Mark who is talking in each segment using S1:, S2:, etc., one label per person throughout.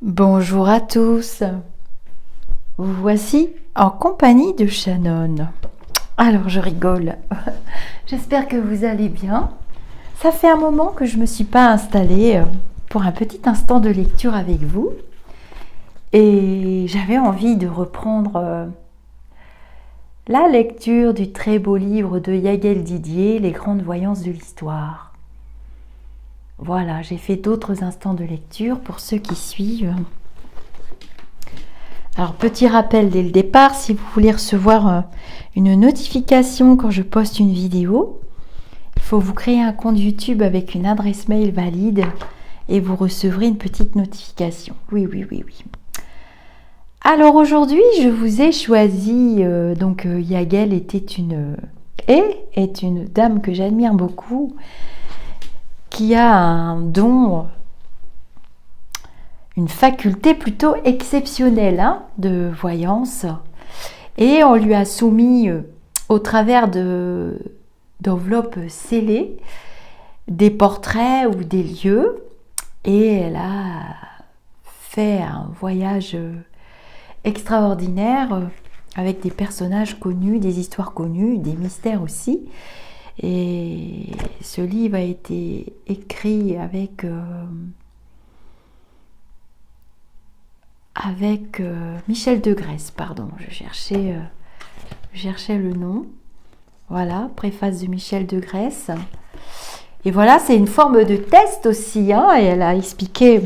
S1: Bonjour à tous, vous voici en compagnie de Shannon. Alors je rigole, j'espère que vous allez bien. Ça fait un moment que je ne me suis pas installée pour un petit instant de lecture avec vous. Et j'avais envie de reprendre la lecture du très beau livre de Yaël Didier, Les grandes voyances de l'histoire. Voilà, j'ai fait d'autres instants de lecture pour ceux qui suivent. Alors, petit rappel dès le départ, si vous voulez recevoir une notification quand je poste une vidéo, il faut vous créer un compte YouTube avec une adresse mail valide et vous recevrez une petite notification. Oui. Alors aujourd'hui, je vous ai choisi, Yaël est une dame que j'admire beaucoup, qui a un don, une faculté plutôt exceptionnelle de voyance, et on lui a soumis au travers d'enveloppes scellées des portraits ou des lieux, et elle a fait un voyage extraordinaire avec des personnages connus, des histoires connues, des mystères aussi. Et ce livre a été écrit avec Michel Degresse, pardon, je cherchais le nom. Voilà, préface de Michel Degresse. Et voilà, c'est une forme de test aussi, et elle a expliqué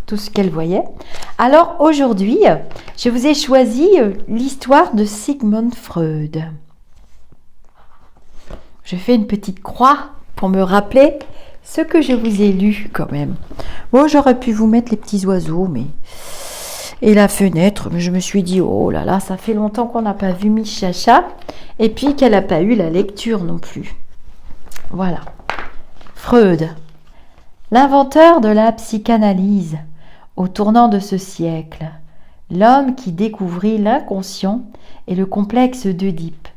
S1: tout ce qu'elle voyait. Alors aujourd'hui, je vous ai choisi l'histoire de Sigmund Freud. Je fais une petite croix pour me rappeler ce que je vous ai lu quand même. Bon, j'aurais pu vous mettre les petits oiseaux, et la fenêtre, mais je me suis dit, oh là là, ça fait longtemps qu'on n'a pas vu Miss Chacha, et puis qu'elle n'a pas eu la lecture non plus. Voilà. Freud, l'inventeur de la psychanalyse, au tournant de ce siècle, l'homme qui découvrit l'inconscient et le complexe d'Œdipe,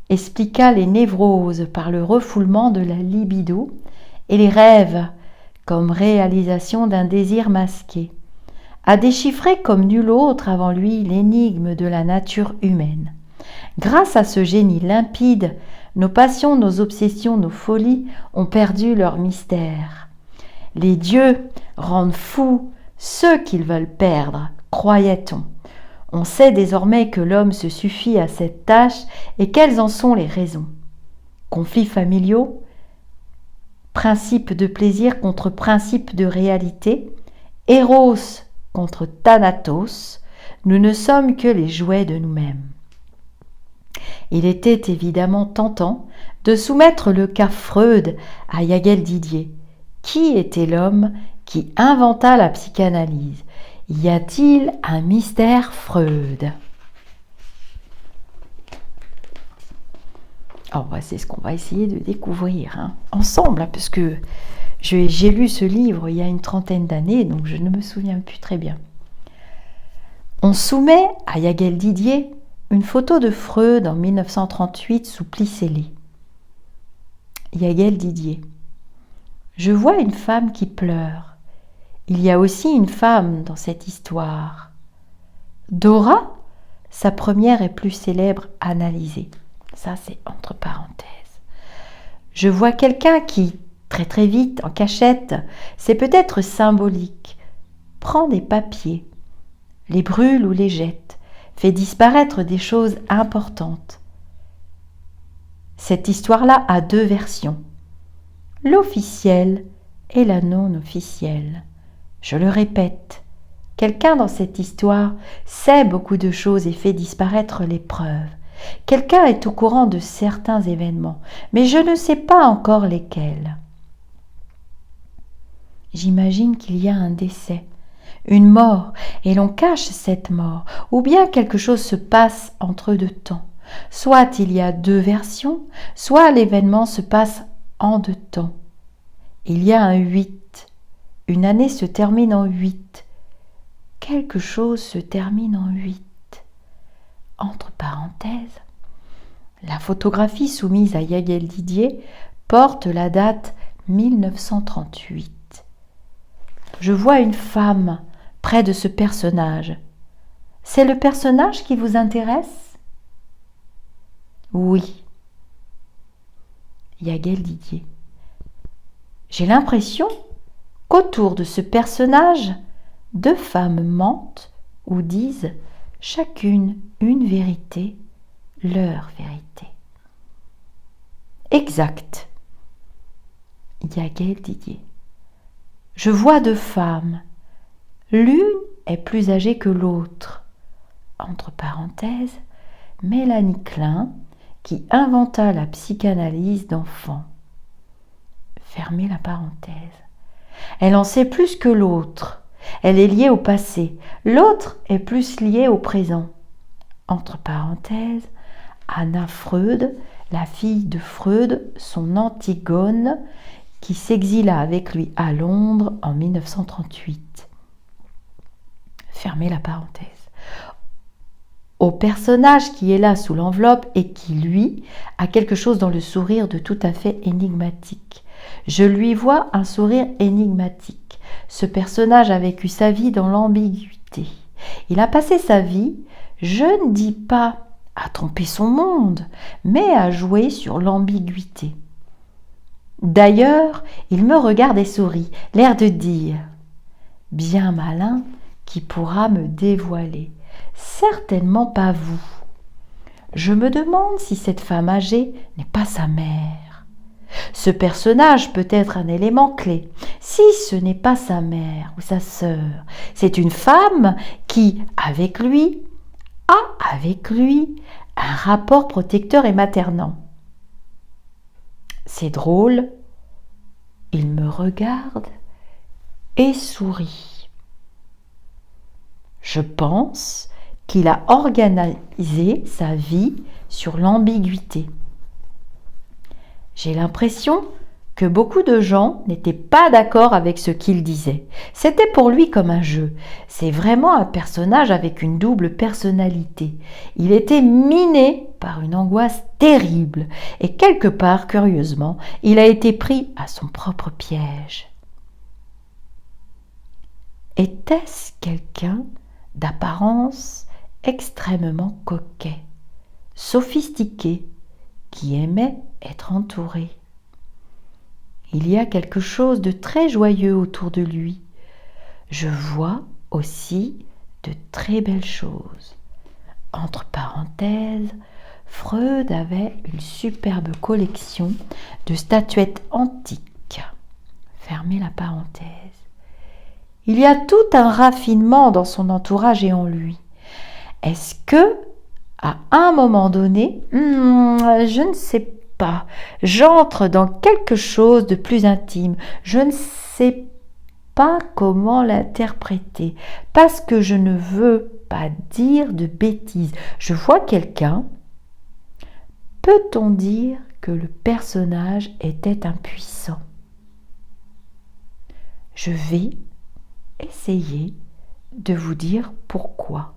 S1: expliqua les névroses par le refoulement de la libido et les rêves comme réalisation d'un désir masqué, a déchiffré comme nul autre avant lui l'énigme de la nature humaine. Grâce à ce génie limpide, nos passions, nos obsessions, nos folies ont perdu leur mystère. Les dieux rendent fous ceux qu'ils veulent perdre, croyait-on. On sait désormais que l'homme se suffit à cette tâche et quelles en sont les raisons. Conflits familiaux, principe de plaisir contre principe de réalité, Eros contre Thanatos, nous ne sommes que les jouets de nous-mêmes. Il était évidemment tentant de soumettre le cas Freud à Yaël Didier. Qui était l'homme qui inventa la psychanalyse ? Y a-t-il un mystère Freud ? Alors, c'est ce qu'on va essayer de découvrir ensemble, parce que j'ai lu ce livre il y a une trentaine d'années, donc je ne me souviens plus très bien. On soumet à Yaël Didier une photo de Freud en 1938 sous pli scellé. Yaël Didier. Je vois une femme qui pleure. Il y a aussi une femme dans cette histoire. Dora, sa première et plus célèbre analysée. Ça, c'est entre parenthèses. Je vois quelqu'un qui, très vite, en cachette, c'est peut-être symbolique, prend des papiers, les brûle ou les jette, fait disparaître des choses importantes. Cette histoire-là a deux versions, l'officielle et la non officielle. Je le répète, quelqu'un dans cette histoire sait beaucoup de choses et fait disparaître les preuves. Quelqu'un est au courant de certains événements, mais je ne sais pas encore lesquels. J'imagine qu'il y a un décès, une mort, et l'on cache cette mort, ou bien quelque chose se passe entre deux temps. Soit il y a deux versions, soit l'événement se passe en deux temps. Il y a un 8. Une année se termine en 8. Quelque chose se termine en 8. Entre parenthèses, la photographie soumise à Yaël Didier porte la date 1938. Je vois une femme près de ce personnage. C'est le personnage qui vous intéresse? Oui. Yaël Didier. J'ai l'impression qu'autour de ce personnage, deux femmes mentent ou disent chacune une vérité, leur vérité. Exact. Yaël Didier. Je vois deux femmes. L'une est plus âgée que l'autre. Entre parenthèses, Mélanie Klein, qui inventa la psychanalyse d'enfant. Fermez la parenthèse. Elle en sait plus que l'autre. Elle est liée au passé. L'autre est plus liée au présent. Entre parenthèses, Anna Freud, la fille de Freud, son Antigone, qui s'exila avec lui à Londres en 1938. Fermez la parenthèse. Au personnage qui est là sous l'enveloppe et qui, lui, a quelque chose dans le sourire de tout à fait énigmatique. Je lui vois un sourire énigmatique. Ce personnage a vécu sa vie dans l'ambiguïté. Il a passé sa vie, je ne dis pas à tromper son monde, mais à jouer sur l'ambiguïté. D'ailleurs, il me regarde et sourit, l'air de dire « Bien malin qui pourra me dévoiler. Certainement pas vous. » Je me demande si cette femme âgée n'est pas sa mère. Ce personnage peut être un élément clé. Si ce n'est pas sa mère ou sa sœur, c'est une femme qui, avec lui, a avec lui un rapport protecteur et maternant. C'est drôle, il me regarde et sourit. Je pense qu'il a organisé sa vie sur l'ambiguïté. J'ai l'impression que beaucoup de gens n'étaient pas d'accord avec ce qu'il disait. C'était pour lui comme un jeu. C'est vraiment un personnage avec une double personnalité. Il était miné par une angoisse terrible et quelque part, curieusement, il a été pris à son propre piège. Était-ce quelqu'un d'apparence extrêmement coquet, sophistiqué, qui aimait être entouré? Il y a quelque chose de très joyeux autour de lui. Je vois aussi de très belles choses. Entre parenthèses, Freud avait une superbe collection de statuettes antiques. Fermez la parenthèse. Il y a tout un raffinement dans son entourage et en lui. Est-ce que, à un moment donné, je ne sais pas, j'entre dans quelque chose de plus intime, je ne sais pas comment l'interpréter, parce que je ne veux pas dire de bêtises. Je vois quelqu'un. Peut-on dire que le personnage était impuissant? Je vais essayer de vous dire pourquoi.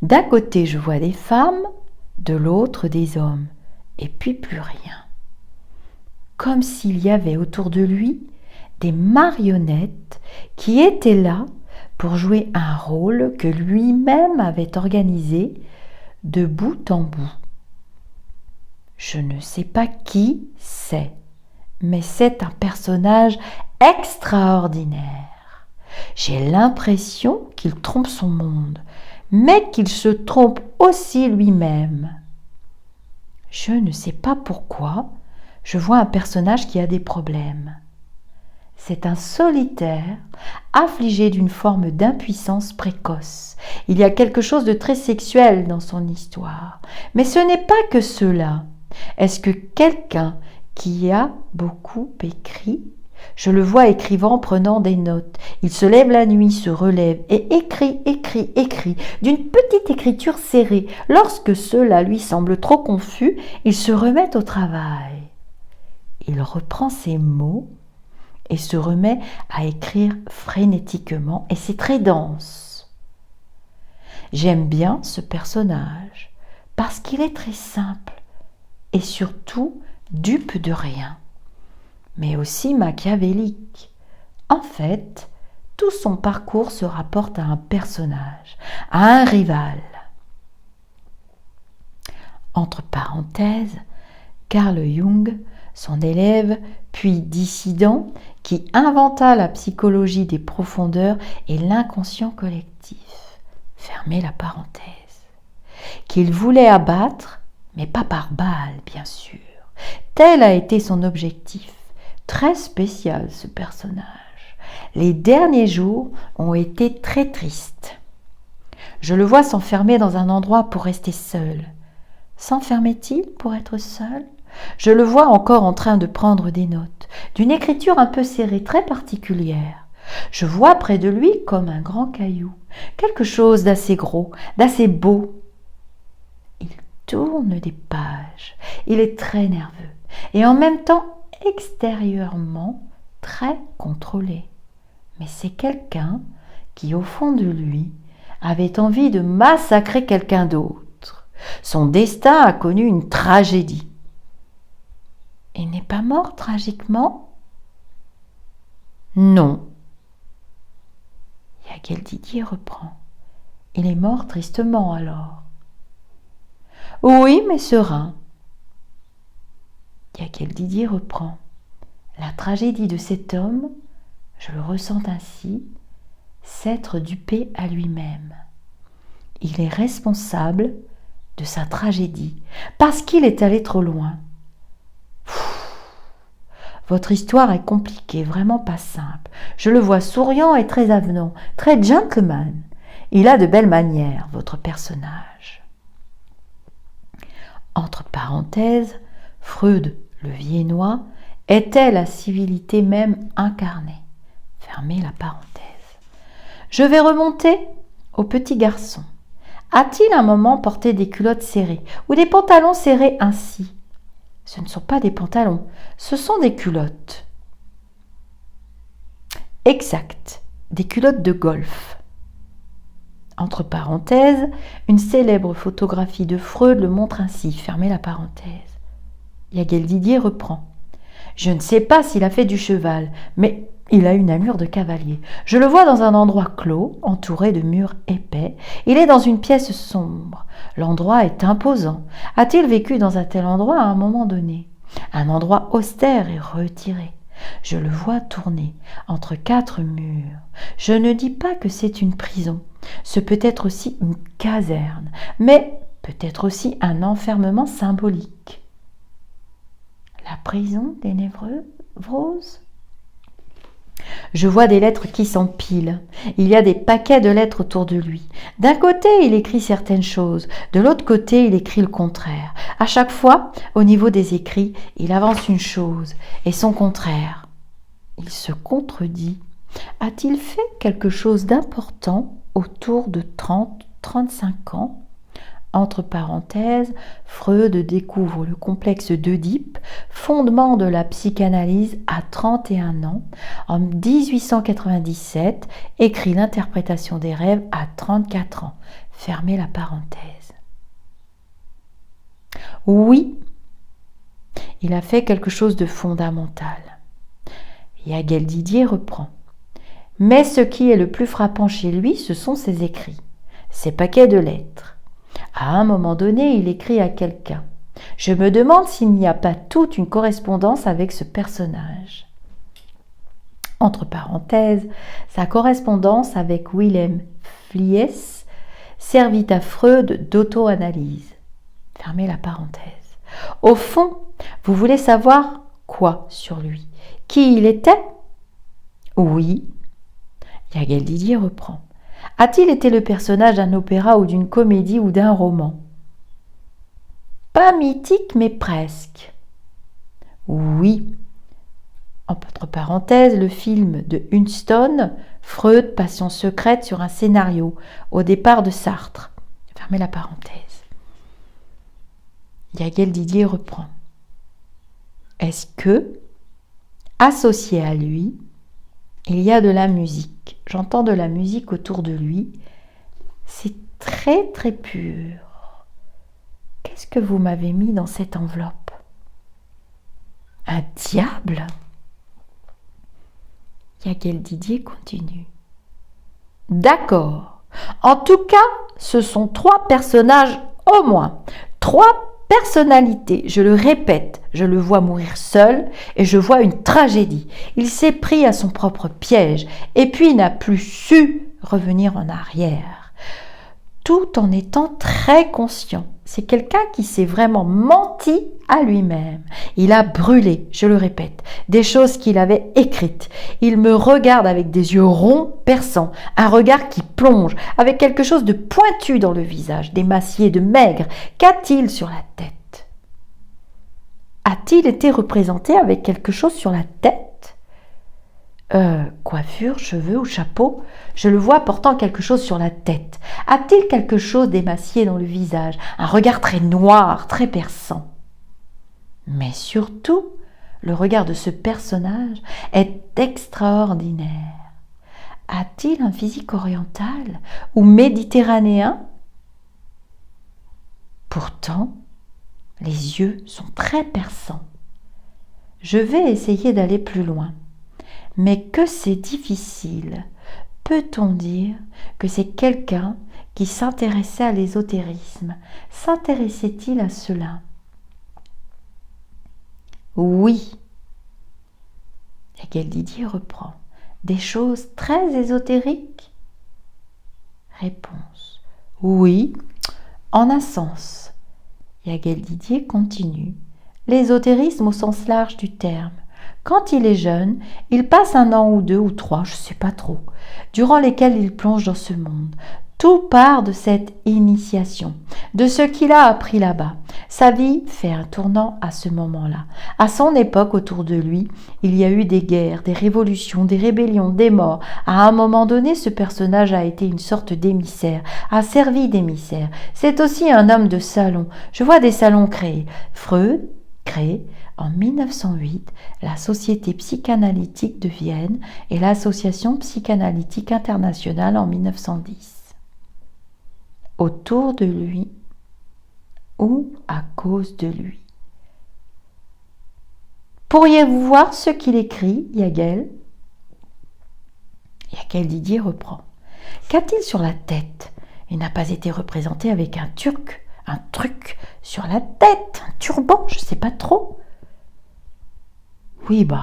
S1: D'un côté, je vois des femmes, de l'autre des hommes, et puis plus rien. Comme s'il y avait autour de lui des marionnettes qui étaient là pour jouer un rôle que lui-même avait organisé de bout en bout. Je ne sais pas qui c'est, mais c'est un personnage extraordinaire. J'ai l'impression qu'il trompe son monde, mais qu'il se trompe aussi lui-même. Je ne sais pas pourquoi, je vois un personnage qui a des problèmes. C'est un solitaire, affligé d'une forme d'impuissance précoce. Il y a quelque chose de très sexuel dans son histoire. Mais ce n'est pas que cela. Est-ce que quelqu'un qui a beaucoup écrit? Je le vois écrivant, prenant des notes. Il se lève la nuit, se relève et écrit, d'une petite écriture serrée. Lorsque cela lui semble trop confus, il se remet au travail. Il reprend ses mots et se remet à écrire frénétiquement, et c'est très dense. J'aime bien ce personnage parce qu'il est très simple et surtout dupe de rien, mais aussi machiavélique. En fait, tout son parcours se rapporte à un personnage, à un rival. Entre parenthèses, Carl Jung, son élève, puis dissident, qui inventa la psychologie des profondeurs et l'inconscient collectif. Fermez la parenthèse. Qu'il voulait abattre, mais pas par balle, bien sûr. Tel a été son objectif. Très spécial, ce personnage. Les derniers jours ont été très tristes. Je le vois s'enfermer dans un endroit pour rester seul. S'enfermait-il pour être seul ? Je le vois encore en train de prendre des notes, d'une écriture un peu serrée, très particulière. Je vois près de lui comme un grand caillou, quelque chose d'assez gros, d'assez beau. Il tourne des pages, il est très nerveux et en même temps extérieurement très contrôlé. Mais c'est quelqu'un qui, au fond de lui, avait envie de massacrer quelqu'un d'autre. Son destin a connu une tragédie. Il n'est pas mort tragiquement ? Non. Yaghel Didier reprend. Il est mort tristement alors. Oui, mais serein. Yaghel Didier reprend. La tragédie de cet homme, je le ressens ainsi, s'être dupé à lui-même. Il est responsable de sa tragédie parce qu'il est allé trop loin. Votre histoire est compliquée, vraiment pas simple. Je le vois souriant et très avenant, très gentleman. Il a de belles manières, votre personnage. Entre parenthèses, Freud, le Viennois, était la civilité même incarnée. Fermez la parenthèse. Je vais remonter au petit garçon. A-t-il un moment porté des culottes serrées ou des pantalons serrés ainsi ? Ce ne sont pas des pantalons, ce sont des culottes. Exact, des culottes de golf. Entre parenthèses, une célèbre photographie de Freud le montre ainsi. Fermez la parenthèse. Yaghel Didier reprend. Je ne sais pas s'il a fait du cheval, mais il a une allure de cavalier. Je le vois dans un endroit clos, entouré de murs épais. Il est dans une pièce sombre. L'endroit est imposant. A-t-il vécu dans un tel endroit à un moment donné ? Un endroit austère et retiré. Je le vois tourner entre 4 murs. Je ne dis pas que c'est une prison. Ce peut être aussi une caserne, mais peut-être aussi un enfermement symbolique. La prison des Névroses ? Je vois des lettres qui s'empilent. Il y a des paquets de lettres autour de lui. D'un côté, il écrit certaines choses. De l'autre côté, il écrit le contraire. À chaque fois, au niveau des écrits, il avance une chose et son contraire. Il se contredit. A-t-il fait quelque chose d'important autour de 30-35 ans ? Entre parenthèses, Freud découvre le complexe d'Œdipe, fondement de la psychanalyse à 31 ans. En 1897, écrit l'interprétation des rêves à 34 ans. Fermez la parenthèse. Oui, il a fait quelque chose de fondamental. Yaghel Didier reprend. Mais ce qui est le plus frappant chez lui, ce sont ses écrits, ses paquets de lettres. À un moment donné, il écrit à quelqu'un. Je me demande s'il n'y a pas toute une correspondance avec ce personnage. Entre parenthèses, sa correspondance avec Wilhelm Fliess servit à Freud d'auto-analyse. Fermez la parenthèse. Au fond, vous voulez savoir quoi sur lui ? Qui il était ? Oui. Yaghel Didier reprend. A-t-il été le personnage d'un opéra ou d'une comédie ou d'un roman ? Pas mythique, mais presque. Oui. Entre parenthèses, le film de Huston, Freud, Passion secrète, sur un scénario, au départ de Sartre. Fermez la parenthèse. Yaghel Didier reprend. Est-ce que, associé à lui, il y a de la musique. J'entends de la musique autour de lui. C'est très très pur. Qu'est-ce que vous m'avez mis dans cette enveloppe ? Un diable ? Yael Didier continue. D'accord. En tout cas, ce sont 3 personnages au moins. 3 personnalités. Je le répète, je le vois mourir seul et je vois une tragédie. Il s'est pris à son propre piège et puis n'a plus su revenir en arrière. Tout en étant très conscient. C'est quelqu'un qui s'est vraiment menti à lui-même. Il a brûlé, je le répète, des choses qu'il avait écrites. Il me regarde avec des yeux ronds, perçants, un regard qui plonge, avec quelque chose de pointu dans le visage, d'émacié, de maigre. Qu'a-t-il sur la tête? A-t-il été représenté avec quelque chose sur la tête? Coiffure, cheveux ou chapeau? Je le vois portant quelque chose sur la tête. A-t-il quelque chose d'émacié dans le visage? Un regard très noir, très perçant. Mais surtout, le regard de ce personnage est extraordinaire. A-t-il un physique oriental ou méditerranéen? Pourtant, les yeux sont très perçants. Je vais essayer d'aller plus loin. Mais que c'est difficile. Peut-on dire que c'est quelqu'un qui s'intéressait à l'ésotérisme? S'intéressait-il à cela? Oui. Yael Didier reprend. Des choses très ésotériques? Réponse. Oui, en un sens. Yael Didier continue. L'ésotérisme au sens large du terme. Quand il est jeune, il passe 1 an ou 2 ou 3, je ne sais pas trop, durant lesquels il plonge dans ce monde. Tout part de cette initiation, de ce qu'il a appris là-bas. Sa vie fait un tournant à ce moment-là. À son époque, autour de lui, il y a eu des guerres, des révolutions, des rébellions, des morts. À un moment donné, ce personnage a été une sorte d'émissaire, a servi d'émissaire. C'est aussi un homme de salon. Je vois des salons créés. Freud crée en 1908 la Société psychanalytique de Vienne et l'Association psychanalytique internationale en 1910. Autour de lui ou à cause de lui. Pourriez-vous voir ce qu'il écrit, Yael? Yael Didier reprend. Qu'a-t-il sur la tête? Il n'a pas été représenté avec un truc sur la tête, un turban, je ne sais pas trop. Oui, bon,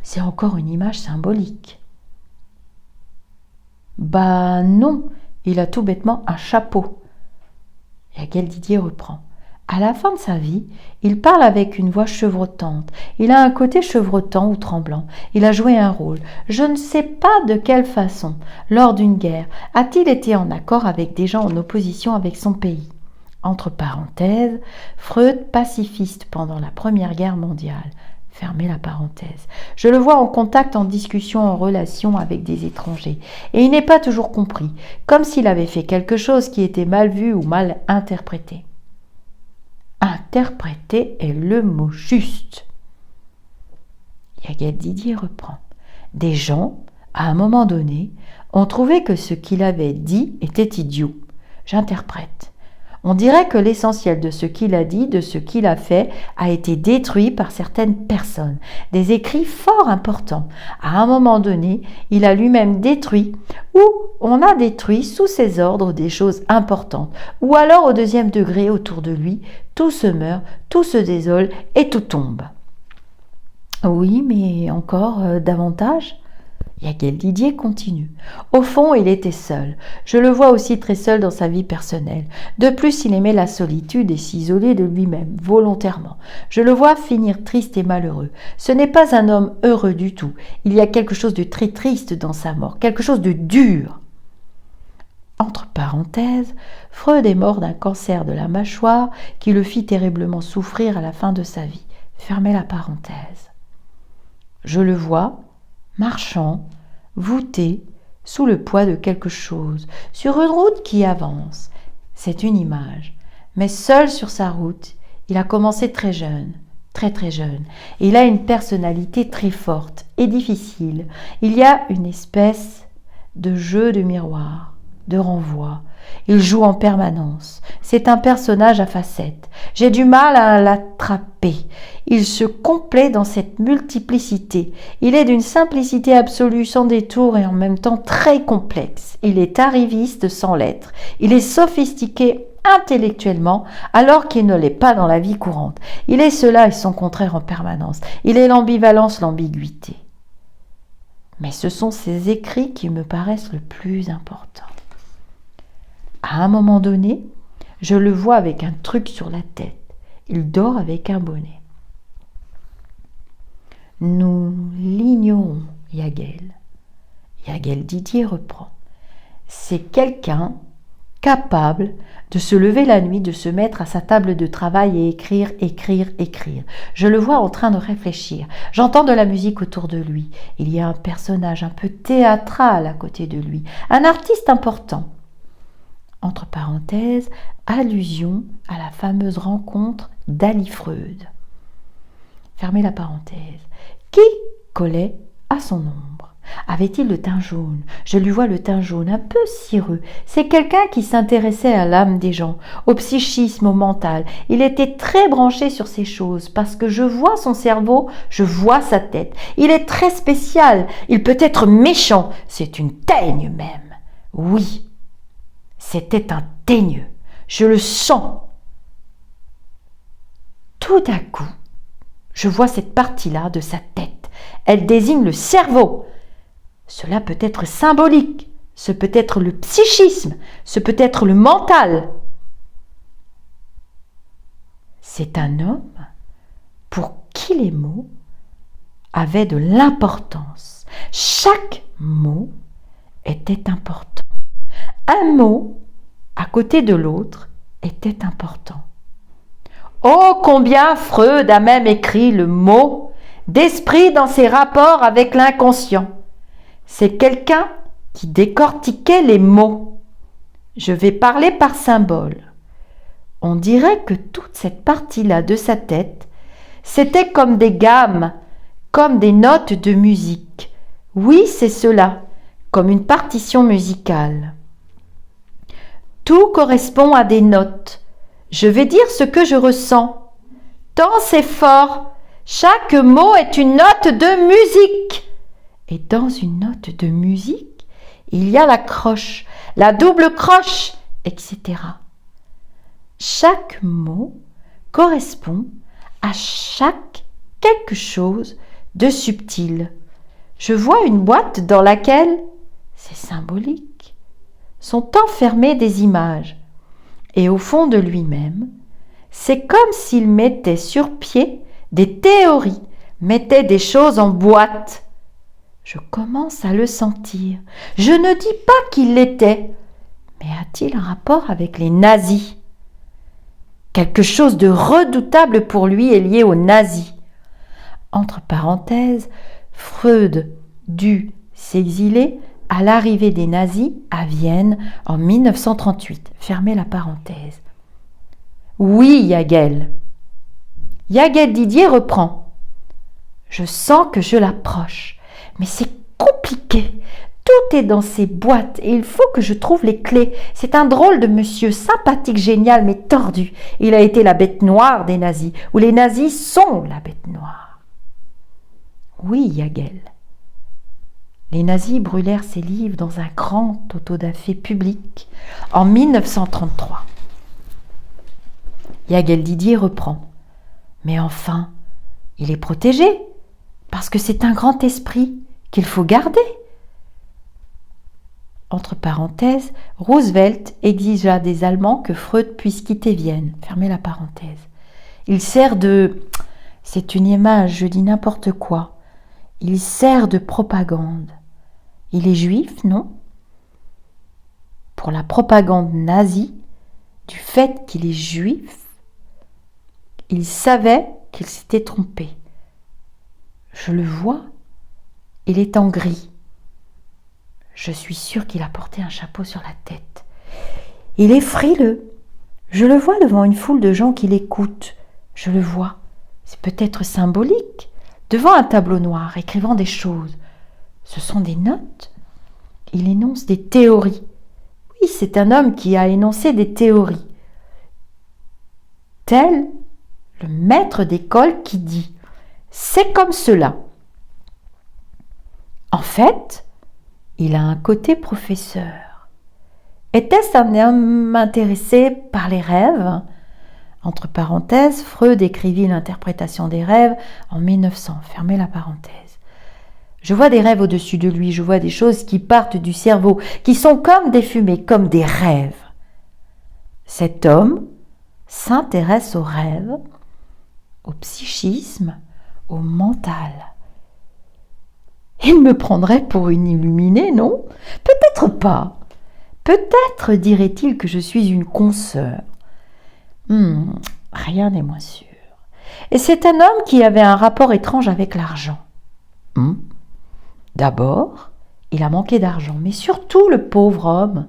S1: c'est encore une image symbolique. Non, il a tout bêtement un chapeau. Yael Didier reprend. À la fin de sa vie, il parle avec une voix chevrotante. Il a un côté chevrotant ou tremblant. Il a joué un rôle. Je ne sais pas de quelle façon. Lors d'une guerre, a-t-il été en accord avec des gens en opposition avec son pays? Entre parenthèses, Freud pacifiste pendant la Première Guerre mondiale. Fermez la parenthèse. Je le vois en contact, en discussion, en relation avec des étrangers. Et il n'est pas toujours compris, comme s'il avait fait quelque chose qui était mal vu ou mal interprété. Interpréter est le mot juste. Yael Didier reprend. Des gens, à un moment donné, ont trouvé que ce qu'il avait dit était idiot. J'interprète. On dirait que l'essentiel de ce qu'il a dit, de ce qu'il a fait, a été détruit par certaines personnes. Des écrits fort importants. À un moment donné, il a lui-même détruit, ou on a détruit sous ses ordres des choses importantes. Ou alors au 2e degré autour de lui, tout se meurt, tout se désole et tout tombe. Oui, mais encore davantage? Yael Didier continue. Au fond, il était seul. Je le vois aussi très seul dans sa vie personnelle. De plus, il aimait la solitude et s'isoler de lui-même, volontairement. Je le vois finir triste et malheureux. Ce n'est pas un homme heureux du tout. Il y a quelque chose de très triste dans sa mort, quelque chose de dur. Entre parenthèses, Freud est mort d'un cancer de la mâchoire qui le fit terriblement souffrir à la fin de sa vie. Fermez la parenthèse. Je le vois marchant, voûté, sous le poids de quelque chose, sur une route qui avance. C'est une image. Mais seul sur sa route, il a commencé très jeune, très jeune. Il a une personnalité très forte et difficile. Il y a une espèce de jeu de miroir, de renvoi. Il joue en permanence. C'est un personnage à facettes. J'ai du mal à l'attraper. Il se complaît dans cette multiplicité. Il est d'une simplicité absolue sans détour et en même temps très complexe. Il est arriviste sans l'être. Il est sophistiqué intellectuellement alors qu'il ne l'est pas dans la vie courante. Il est cela et son contraire en permanence. Il est l'ambivalence, l'ambiguïté. Mais ce sont ses écrits qui me paraissent le plus importants. À un moment donné, je le vois avec un truc sur la tête. Il dort avec un bonnet. Nous l'ignorons, Yagel. Yagel Didier reprend. C'est quelqu'un capable de se lever la nuit, de se mettre à sa table de travail et écrire. Je le vois en train de réfléchir. J'entends de la musique autour de lui. Il y a un personnage un peu théâtral à côté de lui, un artiste important. Entre parenthèses, allusion à la fameuse rencontre d'Ali Freud. Fermez la parenthèse. Qui collait à son ombre? Avait-il le teint jaune? Je lui vois le teint jaune, un peu cireux. C'est quelqu'un qui s'intéressait à l'âme des gens, au psychisme, au mental. Il était très branché sur ces choses, parce que je vois son cerveau, je vois sa tête. Il est très spécial, il peut être méchant, c'est une teigne même. Oui, c'était un teigneux, je le sens. Tout à coup, je vois cette partie-là de sa tête. Elle désigne le cerveau. Cela peut être symbolique, ce peut être le psychisme, ce peut être le mental. C'est un homme pour qui les mots avaient de l'importance. Chaque mot était important. Un mot à côté de l'autre était important. Oh, combien Freud a même écrit le mot d'esprit dans ses rapports avec l'inconscient. C'est quelqu'un qui décortiquait les mots. Je vais parler par symbole. On dirait que toute cette partie-là de sa tête, c'était comme des gammes, comme des notes de musique. Oui, c'est cela, comme une partition musicale. Tout correspond à des notes. Je vais dire ce que je ressens. Tant c'est fort, chaque mot est une note de musique. Et dans une note de musique, il y a la croche, la double croche, etc. Chaque mot correspond à chaque quelque chose de subtil. Je vois une boîte dans laquelle, c'est symbolique, sont enfermées des images. Et au fond de lui-même, c'est comme s'il mettait sur pied des théories, mettait des choses en boîte. Je commence à le sentir. Je ne dis pas qu'il l'était, mais a-t-il un rapport avec les nazis? Quelque chose de redoutable pour lui est lié aux nazis. Entre parenthèses, Freud dut s'exiler à l'arrivée des nazis à Vienne en 1938. Fermez la parenthèse. Oui, Yagel. Yagel Didier reprend. Je sens que je l'approche, mais c'est compliqué. Tout est dans ces boîtes et il faut que je trouve les clés. C'est un drôle de monsieur, sympathique, génial, mais tordu. Il a été la bête noire des nazis, ou les nazis sont la bête noire. Oui, Yagel. Les nazis brûlèrent ses livres dans un grand autodafé public en 1933. Yagel Didier reprend. Mais enfin, il est protégé, parce que c'est un grand esprit qu'il faut garder. Entre parenthèses, Roosevelt exigea des Allemands que Freud puisse quitter Vienne. Fermez la parenthèse. Il sert de... C'est une image, je dis n'importe quoi. Il sert de propagande. Il est juif, non? Pour la propagande nazie, du fait qu'il est juif, il savait qu'il s'était trompé. Je le vois, il est en gris. Je suis sûre qu'il a porté un chapeau sur la tête. Il est frileux. Je le vois devant une foule de gens qui l'écoutent. Je le vois. C'est peut-être symbolique. Devant un tableau noir, écrivant des choses. Ce sont des notes. Il énonce des théories. c'est un homme qui a énoncé des théories. Tel le maître d'école qui dit « c'est comme cela ». En fait, il a un côté professeur. Était-ce un homme intéressé par les rêves ? Entre parenthèses, Freud écrivit l'interprétation des rêves en 1900. Fermez la parenthèse. Je vois des rêves au-dessus de lui, je vois des choses qui partent du cerveau, qui sont comme des fumées, comme des rêves. Cet homme s'intéresse aux rêves, au psychisme, au mental. Il me prendrait pour une illuminée, non ? Peut-être pas. Peut-être dirait-il que je suis une consoeur. Rien n'est moins sûr. Et c'est un homme qui avait un rapport étrange avec l'argent. D'abord, il a manqué d'argent, mais surtout le pauvre homme.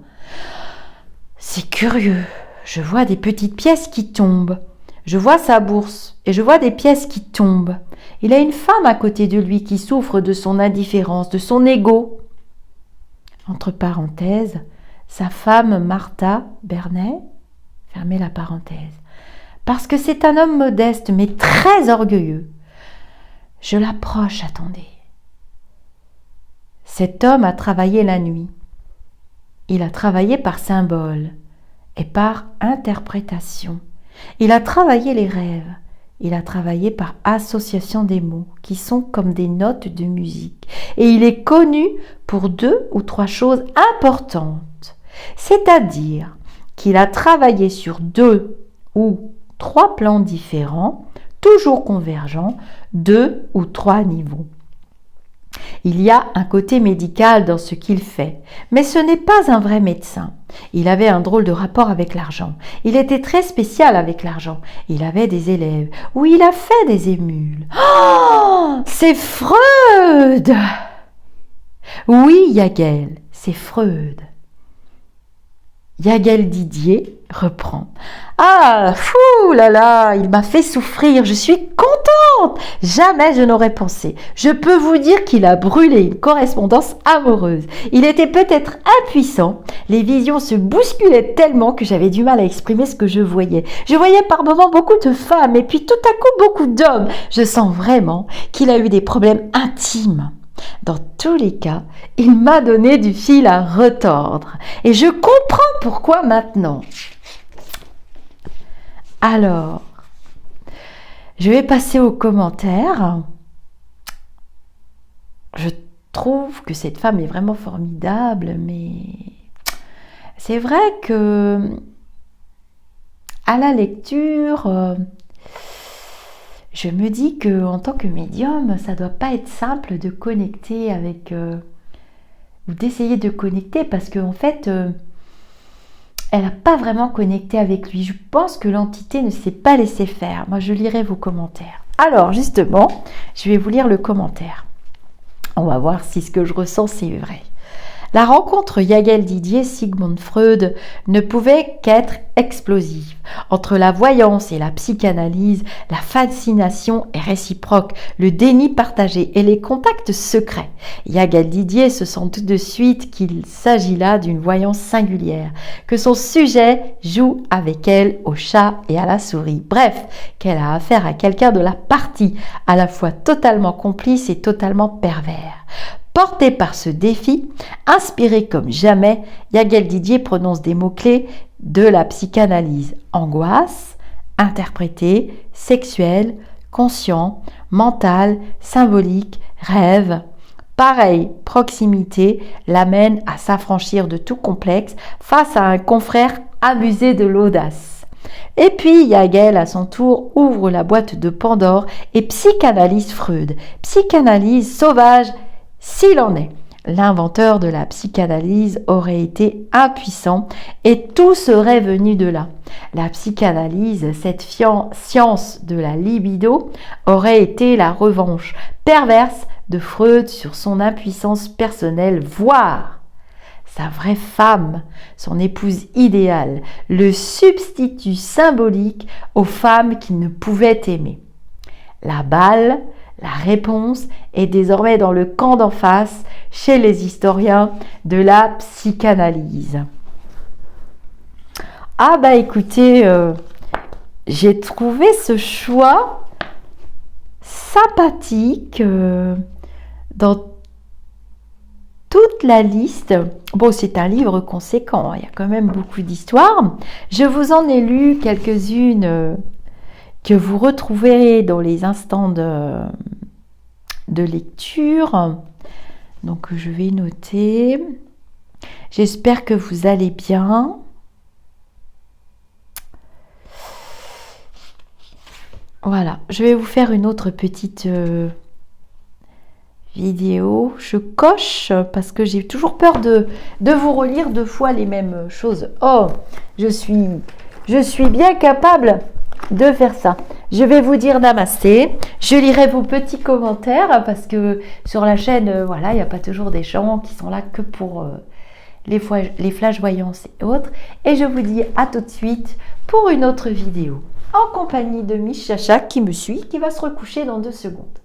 S1: C'est curieux, je vois des petites pièces qui tombent. Je vois sa bourse et je vois des pièces qui tombent. Il a une femme à côté de lui qui souffre de son indifférence, de son ego. Entre parenthèses, sa femme Martha Bernet, fermez la parenthèse, parce que c'est un homme modeste mais très orgueilleux. Je l'approche, attendez. Cet homme a travaillé la nuit. Il a travaillé par symbole et par interprétation. Il a travaillé les rêves. Il a travaillé par association des mots qui sont comme des notes de musique. Et il est connu pour 2 ou 3 choses importantes. C'est-à-dire qu'il a travaillé sur 2 ou 3 plans différents, toujours convergents, 2 ou 3 niveaux. Il y a un côté médical dans ce qu'il fait, mais ce n'est pas un vrai médecin. Il avait un drôle de rapport avec l'argent. Il était très spécial avec l'argent. Il avait des élèves. Oui, il a fait des émules. Oh, c'est Freud! Oui, Yagel, c'est Freud. Yagel Didier reprend. Ah, fou là là, il m'a fait souffrir, je suis contente. Jamais je n'aurais pensé. Je peux vous dire qu'il a brûlé une correspondance amoureuse. Il était peut-être impuissant. Les visions se bousculaient tellement que j'avais du mal à exprimer ce que je voyais. Je voyais par moments beaucoup de femmes et puis tout à coup beaucoup d'hommes. Je sens vraiment qu'il a eu des problèmes intimes. Dans tous les cas, il m'a donné du fil à retordre. Et je comprends pourquoi maintenant. Alors, je vais passer aux commentaires. Je trouve que cette femme est vraiment formidable, mais c'est vrai que à la lecture, je me dis que en tant que médium, ça doit pas être simple de connecter avec ou d'essayer de connecter parce qu'en fait, elle n'a pas vraiment connecté avec lui. Je pense que l'entité ne s'est pas laissée faire. Moi, je lirai vos commentaires. Alors, justement, je vais vous lire le commentaire. On va voir si ce que je ressens, c'est vrai. La rencontre Yagel Didier Sigmund Freud ne pouvait qu'être explosive. Entre la voyance et la psychanalyse, la fascination est réciproque, le déni partagé et les contacts secrets. Yagel Didier se sent tout de suite qu'il s'agit là d'une voyance singulière, que son sujet joue avec elle au chat et à la souris. Bref, qu'elle a affaire à quelqu'un de la partie, à la fois totalement complice et totalement pervers. Porté par ce défi, inspiré comme jamais, Yagel Didier prononce des mots-clés de la psychanalyse. Angoisse, interprété, sexuel, conscient, mental, symbolique, rêve. Pareil, proximité l'amène à s'affranchir de tout complexe face à un confrère abusé de l'audace. Et puis Yagel, à son tour, ouvre la boîte de Pandore et psychanalyse Freud. Psychanalyse sauvage, s'il en est. L'inventeur de la psychanalyse aurait été impuissant et tout serait venu de là. La psychanalyse, cette science de la libido, aurait été la revanche perverse de Freud sur son impuissance personnelle, voire sa vraie femme, son épouse idéale, le substitut symbolique aux femmes qu'il ne pouvait aimer. La balle, la réponse est désormais dans le camp d'en face, chez les historiens de la psychanalyse. Ah bah écoutez, j'ai trouvé ce choix sympathique dans toute la liste. Bon, c'est un livre conséquent, hein, il y a quand même beaucoup d'histoires. Je vous en ai lu quelques-unes que vous retrouverez dans les instants de lecture. Donc, je vais noter. J'espère que vous allez bien. Voilà, je vais vous faire une autre petite vidéo. Je coche parce que j'ai toujours peur de vous relire deux fois les mêmes choses. Oh, je suis bien capable de faire ça. Je vais vous dire namasté. Je lirai vos petits commentaires parce que sur la chaîne, voilà, il n'y a pas toujours des gens qui sont là que pour les flashs voyances et autres. Et je vous dis à tout de suite pour une autre vidéo en compagnie de Miss Chacha qui me suit, qui va se recoucher dans 2 secondes.